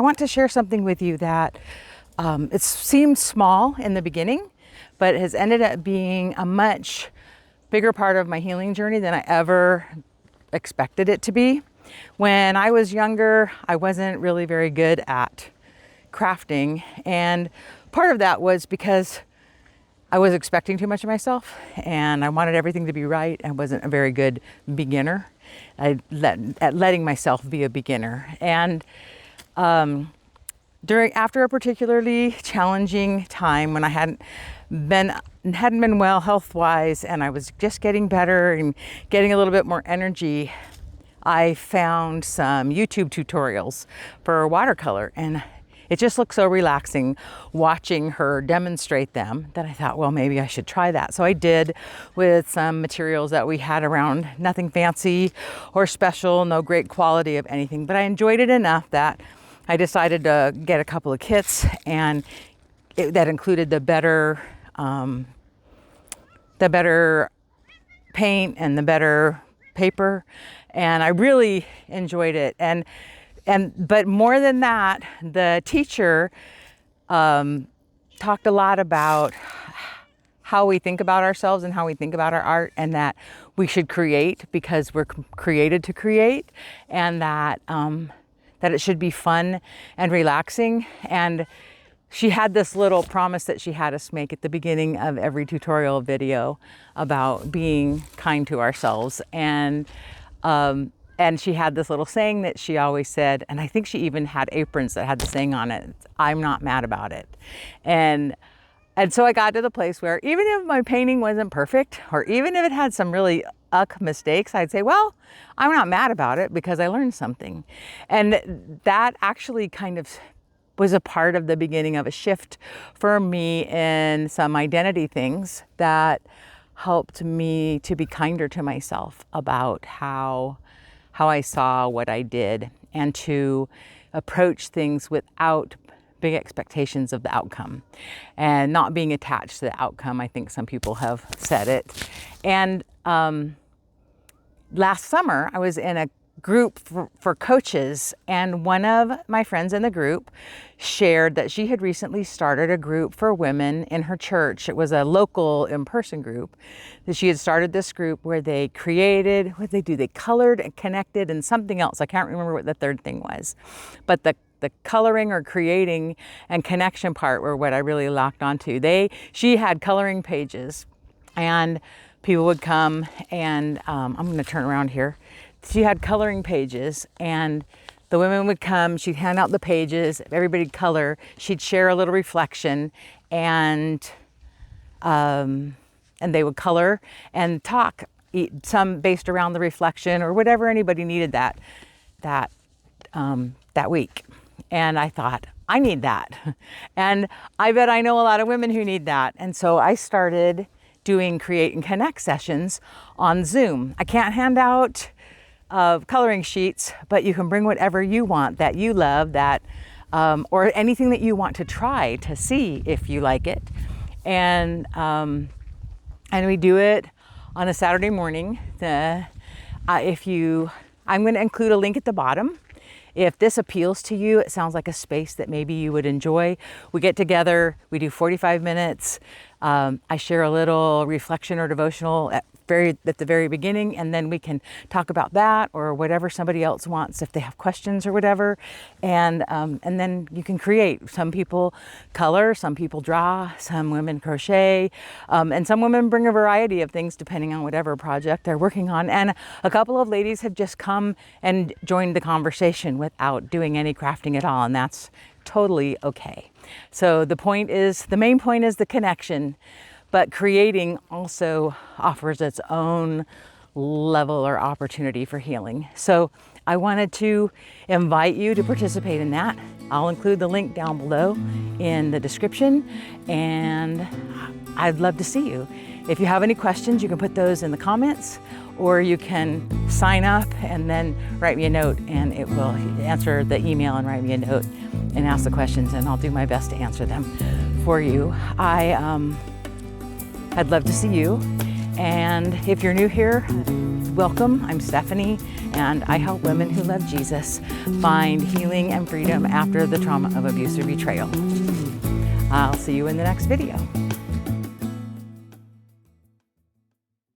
I want to share something with you that it seemed small in the beginning, but has ended up being a much bigger part of my healing journey than I ever expected it to be. When I was younger, I wasn't really very good at crafting, and part of that was because I was expecting too much of myself and I wanted everything to be right. I wasn't a very good beginner at letting myself be a beginner. And after a particularly challenging time when I hadn't been well health-wise, and I was just getting better and getting a little bit more energy, I found some YouTube tutorials for watercolor, and it just looked so relaxing watching her demonstrate them that I thought, well, maybe I should try that. So I did, with some materials that we had around, nothing fancy or special, no great quality of anything, but I enjoyed it enough that I decided to get a couple of kits, and that included the better paint and the better paper, and I really enjoyed it. But more than that, the teacher talked a lot about how we think about ourselves and how we think about our art, and that we should create because we're created to create, and that it should be fun and relaxing. And she had this little promise that she had us make at the beginning of every tutorial video about being kind to ourselves. And she had this little saying that she always said, and I think she even had aprons that had the saying on it, "I'm not mad about it." And so I got to the place where even if my painting wasn't perfect, or even if it had some really mistakes, I'd say, well, I'm not mad about it because I learned something. And that actually kind of was a part of the beginning of a shift for me in some identity things that helped me to be kinder to myself about how I saw what I did, and to approach things without big expectations of the outcome and not being attached to the outcome. I think some people have said it. And last summer, I was in a group for coaches, and one of my friends in the group shared that she had recently started a group for women in her church. It was a local in-person group. That she had started this group where they created, what did they do? They colored and connected and something else. I can't remember what the third thing was. But the coloring or creating and connection part were what I really locked onto. She had coloring pages, and people would come and, I'm going to turn around here. She had coloring pages, and the women would come, she'd hand out the pages, everybody'd color, she'd share a little reflection, and they would color and talk, some based around the reflection or whatever anybody needed that week. And I thought, I need that. And I bet I know a lot of women who need that. And so I started doing Create and Connect sessions on Zoom. I can't hand out coloring sheets, but you can bring whatever you want that you love, or anything that you want to try to see if you like it. And we do it on a Saturday morning. I'm going to include a link at the bottom. If this appeals to you, it sounds like a space that maybe you would enjoy. We get together, we do 45 minutes. I share a little reflection or devotional at the very beginning, and then we can talk about that or whatever somebody else wants if they have questions or whatever. And then you can create. Some people color, some people draw, some women crochet, and some women bring a variety of things depending on whatever project they're working on. And a couple of ladies have just come and joined the conversation without doing any crafting at all, and that's totally okay. So the main point is the connection, but creating also offers its own level or opportunity for healing. So I wanted to invite you to participate in that. I'll include the link down below in the description, and I'd love to see you. If you have any questions, you can put those in the comments, or you can sign up and then write me a note, and it will answer the email and write me a note and ask the questions, and I'll do my best to answer them for you. I'd love to see you, And if you're new here, welcome. I'm Stephanie, and I help women who love Jesus find healing and freedom after the trauma of abuse or betrayal. I'll see you in the next video.